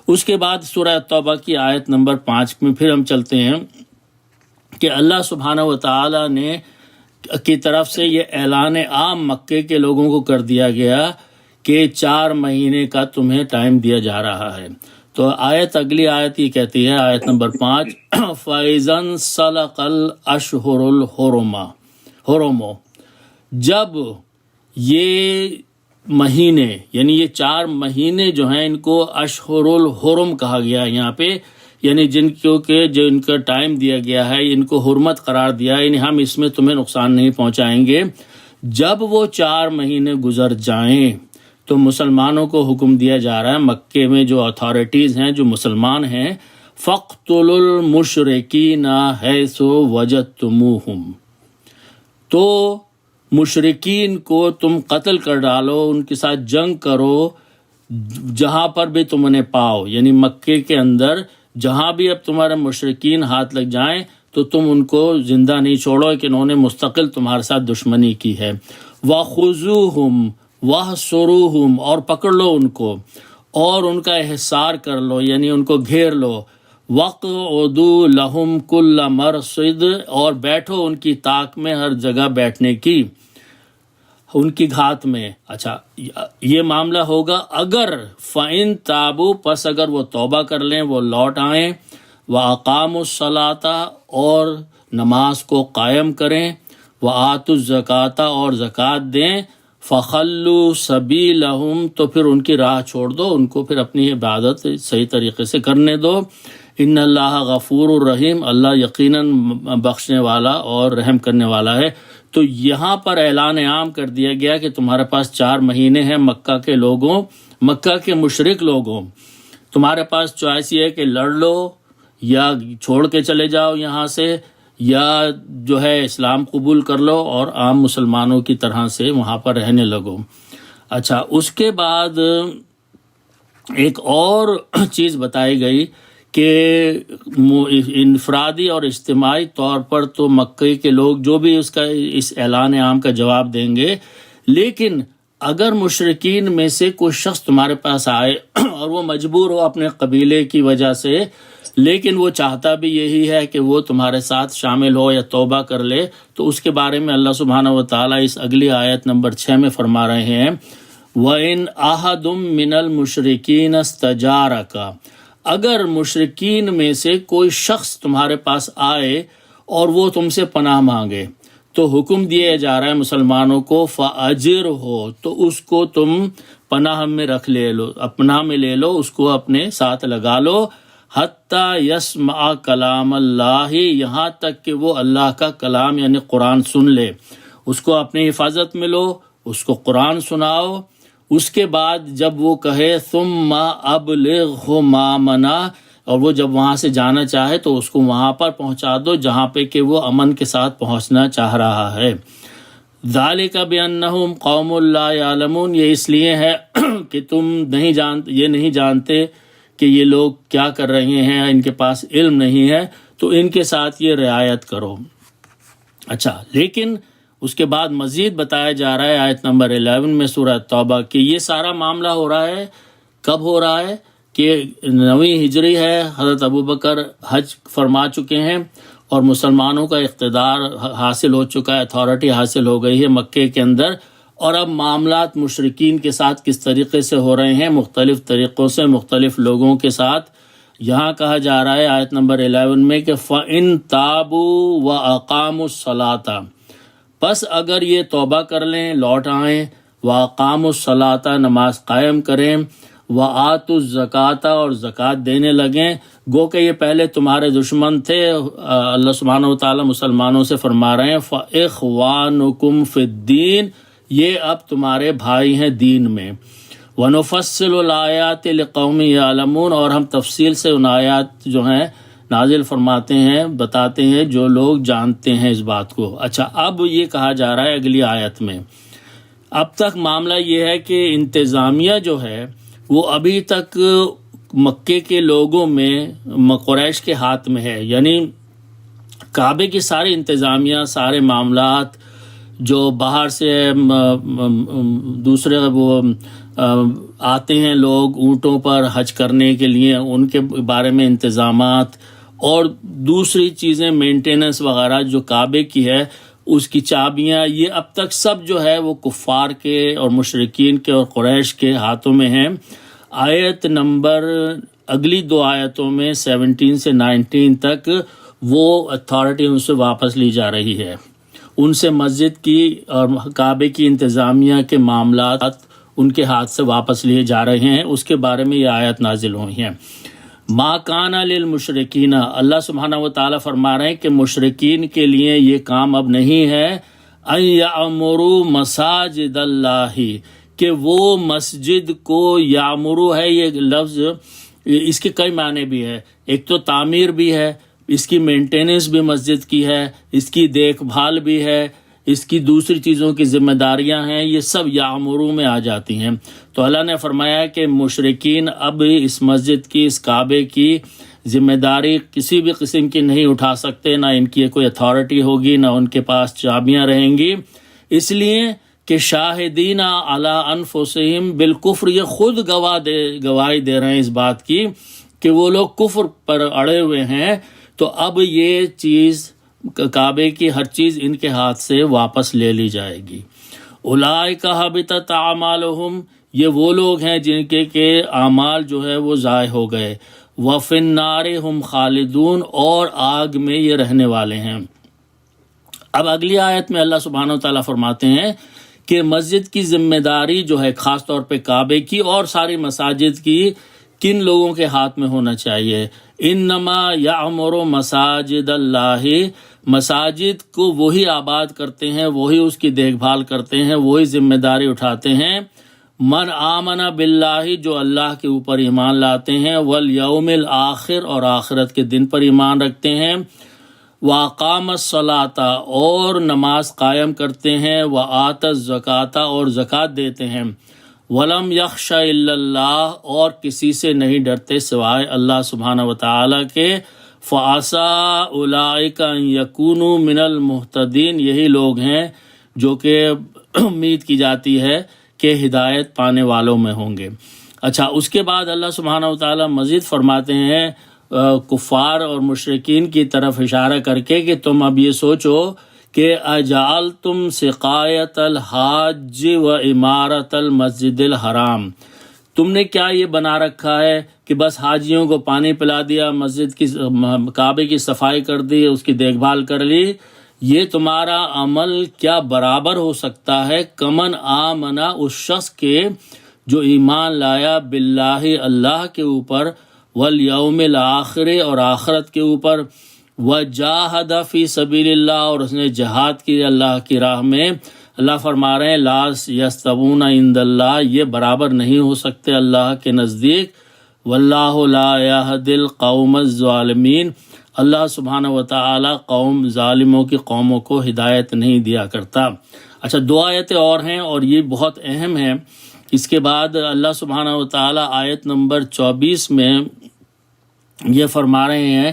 اس کے بعد سورہ توبہ کی آیت نمبر 5 میں پھر ہم چلتے ہیں کہ اللہ سبحانہ و تعالی نے کی طرف سے یہ اعلان عام مکے کے لوگوں کو کر دیا گیا کہ 4 مہینے کا تمہیں ٹائم دیا جا رہا ہے. تو اگلی آیت یہ کہتی ہے، آیت نمبر 5، فَإِذَا انسَلَخَ الْأَشْهُرُ الْحُرُمُ، جب یہ مہینے یعنی یہ 4 مہینے جو ہیں ان کو اشہر الحرم کہا گیا ہے یہاں پہ، یعنی جو ان کا ٹائم دیا گیا ہے، ان کو حرمت قرار دیا ہے، یعنی ہم اس میں تمہیں نقصان نہیں پہنچائیں گے. جب وہ 4 مہینے گزر جائیں تو مسلمانوں کو حکم دیا جا رہا ہے، مکے میں جو اتھارٹیز ہیں، جو مسلمان ہیں، فَاقْتُلُوا الْمُشْرِكِينَ حَيْثُ وَجَدتُّمُوهُمْ، تو مشرکین کو تم قتل کر ڈالو، ان کے ساتھ جنگ کرو جہاں پر بھی تم انہیں پاؤ، یعنی مکے کے اندر جہاں بھی اب تمہارے مشرکین ہاتھ لگ جائیں تو تم ان کو زندہ نہیں چھوڑو کہ انہوں نے مستقل تمہارے ساتھ دشمنی کی ہے. وَخُذُوهُمْ وَاحْصُرُوهُمْ، اور پکڑ لو ان کو اور ان کا احصار کر لو، یعنی ان کو گھیر لو. وَاقْعُدُوا لَهُمْ كُلَّ مَرْصِدٍ، اور بیٹھو ان کی طاق میں ہر جگہ بیٹھنے کی، ان کی گھات میں. اچھا، یہ معاملہ ہوگا اگر فَإِن تَابُوا، پس اگر وہ توبہ کر لیں، وہ لوٹ آئیں، وَأَقَامُوا الصَّلَاةَ، اور نماز کو قائم کریں، وَآتُوا الزَّكَاةَ، اور زکوٰۃ دیں، فَخَلُّوا سَبِيلَهُمْ، تو پھر ان کی راہ چھوڑ دو، ان کو پھر اپنی عبادت صحیح طریقے سے کرنے دو. ان اللہ غفور الرحیم، اللہ یقیناً بخشنے والا اور رحم کرنے والا ہے. تو یہاں پر اعلان عام کر دیا گیا کہ تمہارے پاس 4 مہینے ہیں مکہ کے لوگوں، مکہ کے مشرک لوگوں، تمہارے پاس چوائس یہ ہے کہ لڑ لو یا چھوڑ کے چلے جاؤ یہاں سے، یا جو ہے اسلام قبول کر لو اور عام مسلمانوں کی طرح سے وہاں پر رہنے لگو. اچھا، اس کے بعد ایک اور چیز بتائی گئی کہ انفرادی اور اجتماعی طور پر تو مکے کے لوگ جو بھی اس اعلان عام کا جواب دیں گے، لیکن اگر مشرکین میں سے کوئی شخص تمہارے پاس آئے اور وہ مجبور ہو اپنے قبیلے کی وجہ سے، لیکن وہ چاہتا بھی یہی ہے کہ وہ تمہارے ساتھ شامل ہو یا توبہ کر لے، تو اس کے بارے میں اللہ سبحانہ و تعالیٰ اس اگلی آیت نمبر 6 میں فرما رہے ہیں، وَإِنْ أَحَدٌ مِّنَ الْمُشْرِكِينَ اسْتَجَارَكَ، اگر مشرکین میں سے کوئی شخص تمہارے پاس آئے اور وہ تم سے پناہ مانگے، تو حکم دیا جا رہا ہے مسلمانوں کو، فَأَجِرْهُ، تو اس کو تم پناہ میں پناہ میں لے لو، اس کو اپنے ساتھ لگا لو، حتیٰ یسمع کلام اللہ، یہاں تک کہ وہ اللہ کا کلام یعنی قرآن سن لے. اس کو اپنی حفاظت میں لو، اس کو قرآن سناؤ. اس کے بعد جب وہ کہے ثم ابلغہ مامنا، اور وہ جب وہاں سے جانا چاہے تو اس کو وہاں پر پہنچا دو جہاں پہ کہ وہ امن کے ساتھ پہنچنا چاہ رہا ہے. ذالک بانہم قوم لا یعلمون، یہ اس لیے ہے کہ تم نہیں جانتے کہ یہ لوگ کیا کر رہے ہیں، ان کے پاس علم نہیں ہے، تو ان کے ساتھ یہ رعایت کرو. اچھا، لیکن اس کے بعد مزید بتایا جا رہا ہے آیت نمبر 11 میں سورہ توبہ کہ یہ سارا معاملہ ہو رہا ہے، کب ہو رہا ہے کہ 9ویں ہجری ہے، حضرت ابوبکر حج فرما چکے ہیں اور مسلمانوں کا اقتدار حاصل ہو چکا ہے، اتھارٹی حاصل ہو گئی ہے مکے کے اندر، اور اب معاملات مشرکین کے ساتھ کس طریقے سے ہو رہے ہیں، مختلف طریقوں سے مختلف لوگوں کے ساتھ. یہاں کہا جا رہا ہے آیت نمبر 11 میں کہ فَإِن تَابُوا وَأَقَامُوا الصَّلَاةَ، پس اگر یہ توبہ کر لیں، لوٹ آئیں، وَأَقَامُوا الصَّلَاةَ، نماز قائم کریں، وَآتُوا الزَّكَاةَ، اور زکوٰۃ دینے لگیں. گو کہ یہ پہلے تمہارے دشمن تھے، اللہ سبحانہ و تعالیٰ مسلمانوں سے فرما رہے ہیں فَإِخْوَانُكُمْ فِي الدِّينِ، یہ اب تمہارے بھائی ہیں دین میں. وَنُفَصِّلُ الْآيَاتِ لِقَوْمٍ يَعْلَمُونَ، اور ہم تفصیل سے ان آیات جو ہیں نازل فرماتے ہیں، بتاتے ہیں جو لوگ جانتے ہیں اس بات کو. اچھا، اب یہ کہا جا رہا ہے اگلی آیت میں، اب تک معاملہ یہ ہے کہ انتظامیہ جو ہے وہ ابھی تک مکے کے لوگوں میں قریش کے ہاتھ میں ہے، یعنی کعبے کی ساری انتظامیہ، سارے معاملات جو باہر سے دوسرے وہ آتے ہیں لوگ اونٹوں پر حج کرنے کے لیے، ان کے بارے میں انتظامات اور دوسری چیزیں مینٹیننس وغیرہ جو کعبے کی ہے، اس کی چابیاں، یہ اب تک سب جو ہے وہ کفار کے اور مشرکین کے اور قریش کے ہاتھوں میں ہیں۔ آیت نمبر اگلی 2 آیتوں میں 17 سے 19 تک وہ اتھارٹی ان سے واپس لی جا رہی ہے، ان سے مسجد کی اور کعبے کی انتظامیہ کے معاملات ان کے ہاتھ سے واپس لیے جا رہے ہیں، اس کے بارے میں یہ آیت نازل ہوئی ہیں۔ ما کان للمشرکین، اللہ سبحانہ و تعالیٰ فرما رہے ہیں کہ مشرکین کے لیے یہ کام اب نہیں ہے ان یعمروا مساجد اللہ، کہ وہ مسجد کو، یعمرو ہے یہ لفظ، اس کے کئی معنی بھی ہے، ایک تو تعمیر بھی ہے، اس کی مینٹیننس بھی مسجد کی ہے، اس کی دیکھ بھال بھی ہے، اس کی دوسری چیزوں کی ذمہ داریاں ہیں، یہ سب یعمرو میں آ جاتی ہیں۔ تو اللہ نے فرمایا کہ مشرکین اب اس مسجد کی، اس کعبے کی ذمہ داری کسی بھی قسم کی نہیں اٹھا سکتے، نہ ان کی کوئی اتھارٹی ہوگی، نہ ان کے پاس چابیاں رہیں گی، اس لیے کہ شاہدین علی انفسہم بالکفر، یہ خود گواہی دے رہے ہیں اس بات کی کہ وہ لوگ کفر پر اڑے ہوئے ہیں، تو اب یہ چیز کعبے کی ہر چیز ان کے ہاتھ سے واپس لے لی جائے گی۔ اولئک حبطت اعمالہم، یہ وہ لوگ ہیں جن کے اعمال جو ہے وہ ضائع ہو گئے، وفی النار ہم خالدون، اور آگ میں یہ رہنے والے ہیں۔ اب اگلی آیت میں اللہ سبحانہ و تعالیٰ فرماتے ہیں کہ مسجد کی ذمہ داری جو ہے خاص طور پہ کعبے کی اور ساری مساجد کی کن لوگوں کے ہاتھ میں ہونا چاہیے؟ انما یعمر مساجد اللہ، مساجد کو وہی آباد کرتے ہیں، وہی اس کی دیکھ بھال کرتے ہیں، وہی ذمہ داری اٹھاتے ہیں، من آمن باللہ، جو اللہ کے اوپر ایمان لاتے ہیں، والیوم الآخر، اور آخرت کے دن پر ایمان رکھتے ہیں، واقام الصلاۃ، اور نماز قائم کرتے ہیں، وآت الزکاۃ، اور زکوٰۃ دیتے ہیں، ولم یخش الا اللہ، اور کسی سے نہیں ڈرتے سوائے اللہ سبحانہ و تعالیٰ کے، فعسیٰ اولئک ان یکونوا من المہتدین، یہی لوگ ہیں جو کہ امید کی جاتی ہے کہ ہدایت پانے والوں میں ہوں گے۔ اچھا، اس کے بعد اللہ سبحانہ و تعالیٰ مزید فرماتے ہیں کفار اور مشرکین کی طرف اشارہ کر کے کہ تم اب یہ سوچو کہ اجعلتم سقایت الحاج و عمارت المسجد الحرام، تم نے کیا یہ بنا رکھا ہے کہ بس حاجیوں کو پانی پلا دیا، مسجد کی، کعبے کی صفائی کر دی، اس کی دیکھ بھال کر لی، یہ تمہارا عمل کیا برابر ہو سکتا ہے کمن آمنا، اس شخص کے جو ایمان لایا باللہ، اللہ کے اوپر، والیوم الآخر، اور آخرت کے اوپر، وجاہد فی سبیل اللہ، اور اس نے جہاد کی اللہ کی راہ میں۔ اللہ فرما رہے ہیں لا یستوون عند اللہ، یہ برابر نہیں ہو سکتے اللہ کے نزدیک، واللہ لا یہدی القوم الظالمین، اللہ سبحانہ و تعالی قوم ظالموں کی قوموں کو ہدایت نہیں دیا کرتا۔ اچھا، 2 آیتیں اور ہیں اور یہ بہت اہم ہیں۔ اس کے بعد اللہ سبحانہ و تعالی آیت نمبر 24 میں یہ فرما رہے ہیں،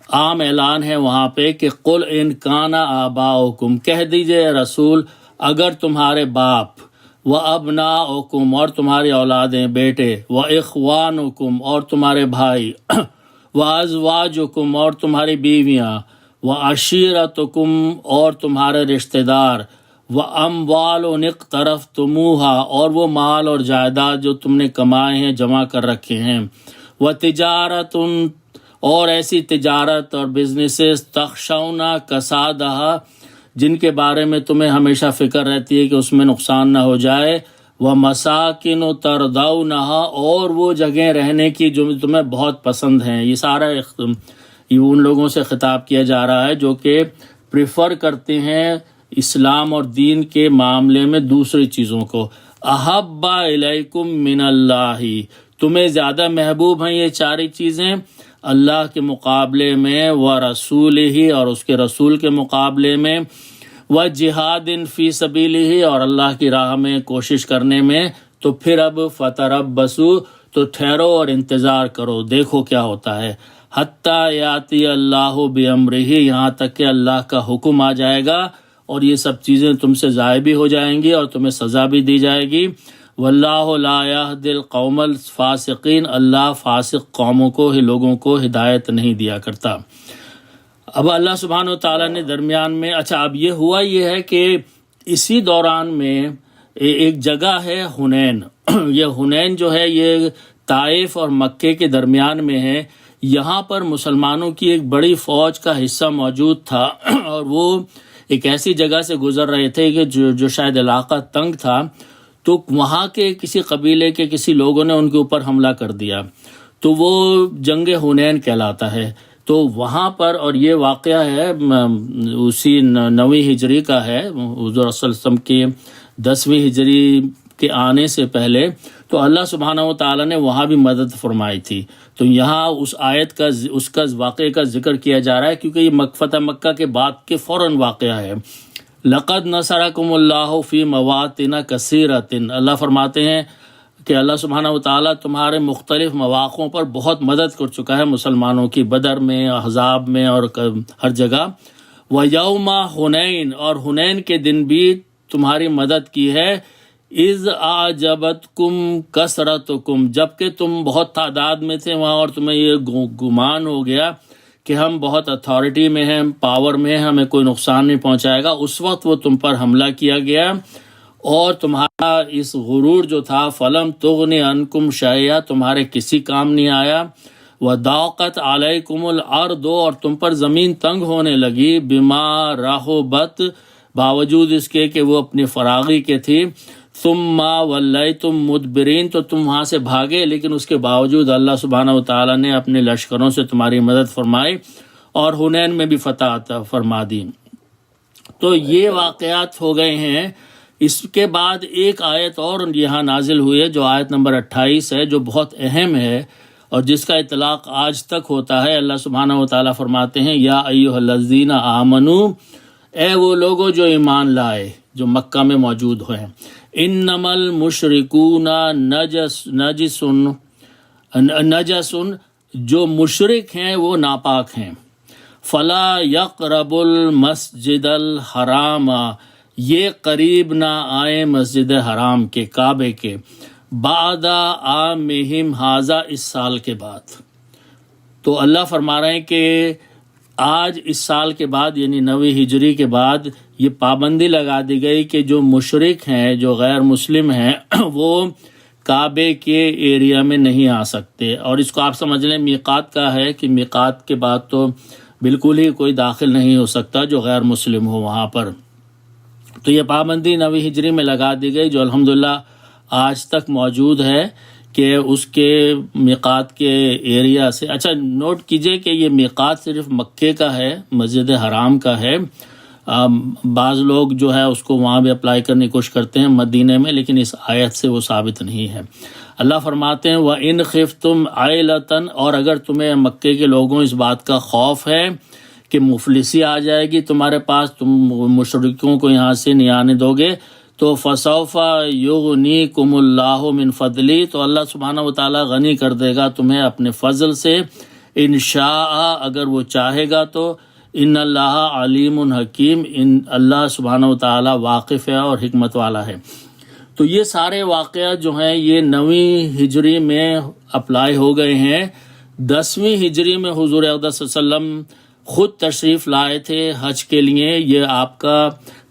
عام اعلان ہے وہاں پہ کہ قل ان کان آباؤکم، کہہ دیجئے رسول اگر تمہارے باپ، و ابناؤکم، اور تمہاری اولادیں بیٹے، و اخوانکم، اور تمہارے بھائی، و ازواجکم، اور تمہاری بیویاں، و عشیرتکم، اور تمہارے رشتہ دار، و اموال اقترفتموہا، اور وہ مال اور جائیداد جو تم نے کمائے ہیں، جمع کر رکھے ہیں، و تجارت، اور ایسی تجارت اور بزنسز، تخشون کسادہا، جن کے بارے میں تمہیں ہمیشہ فکر رہتی ہے کہ اس میں نقصان نہ ہو جائے، ومساکن ترضونہا، اور وہ جگہیں رہنے کی جو تمہیں بہت پسند ہیں۔ یہ سارا یہ ان لوگوں سے خطاب کیا جا رہا ہے جو کہ پریفر کرتے ہیں اسلام اور دین کے معاملے میں دوسری چیزوں کو۔ احب الیکم من اللہ، تمہیں زیادہ محبوب ہیں یہ 4 چیزیں اللہ کے مقابلے میں، ورسولہ، اور اس کے رسول کے مقابلے میں، وجہاد فی سبیلہ، اور اللہ کی راہ میں کوشش کرنے میں۔ تو پھر اب فتربصوا، تو ٹھہرو اور انتظار کرو، دیکھو کیا ہوتا ہے، حتیٰ یاتی اللہ بامرہ، یہاں تک کہ اللہ کا حکم آ جائے گا اور یہ سب چیزیں تم سے ضائع بھی ہو جائیں گی اور تمہیں سزا بھی دی جائے گی۔ واللہ لا یہدی القوم الفاسقین، اللہ فاسق قوموں کو لوگوں کو ہدایت نہیں دیا کرتا۔ اب اللہ سبحانہ وتعالیٰ نے درمیان میں اب یہ ہے کہ اسی دوران میں ایک جگہ ہے حنین۔ یہ حنین جو ہے یہ طائف اور مکے کے درمیان میں ہے۔ یہاں پر مسلمانوں کی ایک بڑی فوج کا حصہ موجود تھا اور وہ ایک ایسی جگہ سے گزر رہے تھے کہ جو شاید علاقہ تنگ تھا، تو وہاں کے کسی قبیلے کے کسی لوگوں نے ان کے اوپر حملہ کر دیا، تو وہ جنگ حنین کہلاتا ہے۔ تو وہاں پر، اور یہ واقعہ ہے اسی 9ویں ہجری کا ہے، حضور صلی اللہ علیہ وسلم کی 10ویں ہجری کے آنے سے پہلے، تو اللہ سبحانہ و تعالیٰ نے وہاں بھی مدد فرمائی تھی۔ تو یہاں اس آیت کا اس کا واقعے کا ذکر کیا جا رہا ہے کیونکہ یہ فتح مکہ کے بعد کے فوراً واقعہ ہے۔ لقد نصرکم اللہ فی مواطن کثیرۃ، اللہ فرماتے ہیں کہ اللہ سبحانہ و تعالیٰ تمہارے مختلف مواقعوں پر بہت مدد کر چکا ہے مسلمانوں کی، بدر میں، احزاب میں اور ہر جگہ۔ وَيَوْمَ حُنَيْن، اور حنین کے دن بھی تمہاری مدد کی ہے۔ اِذْ أَعْجَبَتْكُمْ كَثْرَتُكُمْ، جبکہ تم بہت تعداد میں تھے وہاں اور تمہیں یہ گمان ہو گیا کہ ہم بہت اتھارٹی میں ہیں، پاور میں ہیں، ہمیں کوئی نقصان نہیں پہنچائے گا۔ اس وقت وہ تم پر حملہ کیا گیا اور تمہارا اس غرور جو تھا فلم تغن عنکم شیئا، تمہارے کسی کام نہیں آیا۔ وضاقت علیکم الارض، اور تم پر زمین تنگ ہونے لگی، بما رحبت، باوجود اس کے کہ وہ اپنی فراغی کے تھی۔ ثم ولیتم مدبرین، تو تم وہاں سے بھاگے، لیکن اس کے باوجود اللہ سبحانہ و تعالیٰ نے اپنے لشکروں سے تمہاری مدد فرمائی اور حنین میں بھی فتح عطا فرما دی۔ تو یہ واقعات ہو گئے ہیں۔ اس کے بعد ایک آیت اور یہاں نازل ہوئی ہے جو آیت نمبر 28 ہے، جو بہت اہم ہے اور جس کا اطلاق آج تک ہوتا ہے۔ اللہ سبحانہ و تعالیٰ فرماتے ہیں، یا ایھا الذین آمنو، اے وہ لوگوں جو ایمان لائے، جو مکہ میں موجود ہیں، انما المشرکون نجس، جو مشرک ہیں وہ ناپاک ہیں۔ فلا یقرب المسجد الحرام، یہ قریب نہ آئے مسجد حرام کے، کعبے کے، بعد عامہم ھذا، اس سال کے بعد۔ تو اللہ فرما رہے ہیں کہ آج اس سال کے بعد یعنی 9ویں ہجری کے بعد یہ پابندی لگا دی گئی کہ جو مشرک ہیں، جو غیر مسلم ہیں، وہ کعبے کے ایریا میں نہیں آ سکتے۔ اور اس کو آپ سمجھ لیں میقات کا ہے کہ میقات کے بعد تو بالکل ہی کوئی داخل نہیں ہو سکتا جو غیر مسلم ہو وہاں پر۔ تو یہ پابندی 9ویں ہجری میں لگا دی گئی، جو الحمدللہ آج تک موجود ہے کہ اس کے میقات کے ایریا سے۔ اچھا نوٹ کیجئے کہ یہ میقات صرف مکے کا ہے، مسجد حرام کا ہے۔ بعض لوگ جو ہے اس کو وہاں بھی اپلائی کرنے کی کوشش کرتے ہیں مدینے میں، لیکن اس آیت سے وہ ثابت نہیں ہے۔ اللہ فرماتے ہیں وَإِنْ خِفْتُمْ عَيْلَةً، اور اگر تمہیں مکے کے لوگوں اس بات کا خوف ہے کہ مفلسی آ جائے گی تمہارے پاس، تم مشرکوں کو یہاں سے نہیں آنے دو گے، تو فَسَوْفَ يُغْنِيكُمُ اللَّهُ مِنْ فَضْلِهِ، تو اللہ سبحانہ و تعالیٰ غنی کر دے گا تمہیں اپنے فضل سے، ان شاء، اگر وہ چاہے گا تو، ان اللہ علیم حکیم، ان اللہ سبحانہ و تعالیٰ واقف ہے اور حکمت والا ہے۔ تو یہ سارے واقعات جو ہیں یہ 9ویں ہجری میں اپلائی ہو گئے ہیں۔ 10ویں ہجری میں حضور اقدس صلی اللہ علیہ وسلم خود تشریف لائے تھے حج کے لیے۔ یہ آپ کا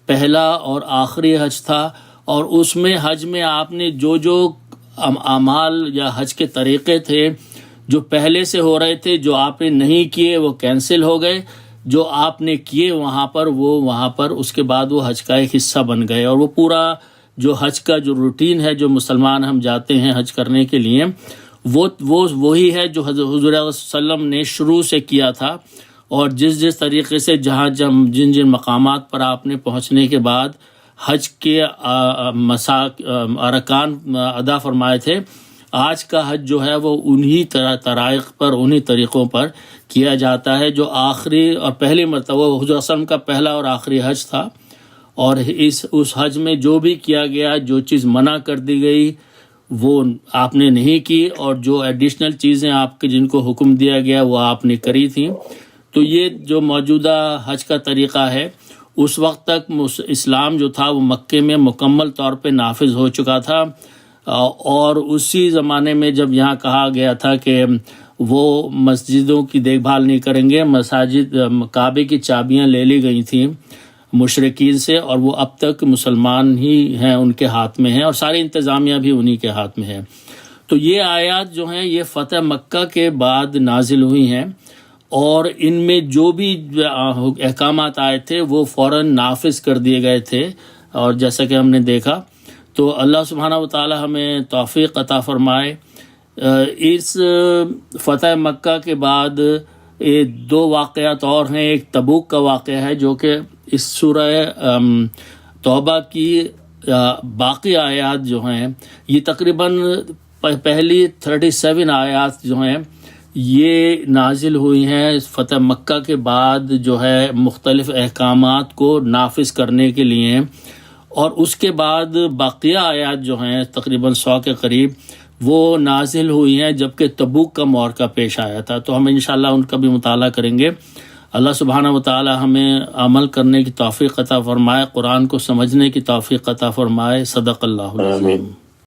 پہلا اور آخری حج تھا، اور اس میں حج میں آپ نے جو اعمال یا حج کے طریقے تھے جو پہلے سے ہو رہے تھے، جو آپ نے نہیں کیے وہ کینسل ہو گئے، جو آپ نے کیے وہاں پر اس کے بعد وہ حج کا ایک حصہ بن گئے۔ اور وہ پورا جو حج کا جو روٹین ہے، جو مسلمان ہم جاتے ہیں حج کرنے کے لیے، وہ وہی ہے جو حضور صلی اللہ علیہ وسلم نے شروع سے کیا تھا، اور جس طریقے سے جن مقامات پر آپ نے پہنچنے کے بعد حج کے ارکان ادا فرمائے تھے، آج کا حج جو ہے وہ انہی طرائق پر، انہی طریقوں پر کیا جاتا ہے، جو آخری اور پہلی مرتبہ حضور صلی اللہ علیہ وسلم کا پہلا اور آخری حج تھا۔ اور اس حج میں جو بھی کیا گیا، جو چیز منع کر دی گئی، وہ آپ نے نہیں کی، اور جو ایڈیشنل چیزیں آپ کے جن کو حکم دیا گیا وہ آپ نے کری تھیں. تو یہ جو موجودہ حج کا طریقہ ہے، اس وقت تک اسلام جو تھا وہ مکے میں مکمل طور پہ نافذ ہو چکا تھا، اور اسی زمانے میں جب یہاں کہا گیا تھا کہ وہ مسجدوں کی دیکھ بھال نہیں کریں گے، مساجد کعبے کی چابیاں لے لی گئی تھیں مشرکین سے، اور وہ اب تک مسلمان ہی ہیں، ان کے ہاتھ میں ہیں، اور ساری انتظامیہ بھی انہی کے ہاتھ میں ہے. تو یہ آیات جو ہیں یہ فتح مکہ کے بعد نازل ہوئی ہیں، اور ان میں جو بھی احکامات آئے تھے وہ فوراً نافذ کر دیے گئے تھے. اور جیسا کہ ہم نے دیکھا، تو اللہ سبحانہ و تعالی ہمیں توفیق عطا فرمائے. اس فتح مکہ کے بعد دو واقعات اور ہیں. ایک تبوک کا واقعہ ہے جو کہ اس سورہ توبہ کی باقی آیات جو ہیں یہ تقریباً پہلی 37 آیات جو ہیں یہ نازل ہوئی ہیں فتح مکہ کے بعد، جو ہے مختلف احکامات کو نافذ کرنے کے لیے. اور اس کے بعد باقیہ آیات جو ہیں تقریباً 100 کے قریب وہ نازل ہوئی ہیں جبکہ تبوک کا معرکہ پیش آیا تھا. تو ہم انشاءاللہ ان کا بھی مطالعہ کریں گے. اللہ سبحانہ و تعالی ہمیں عمل کرنے کی توفیق عطا فرمائے، قرآن کو سمجھنے کی توفیق عطا فرمائے. صدق اللہ العظیم.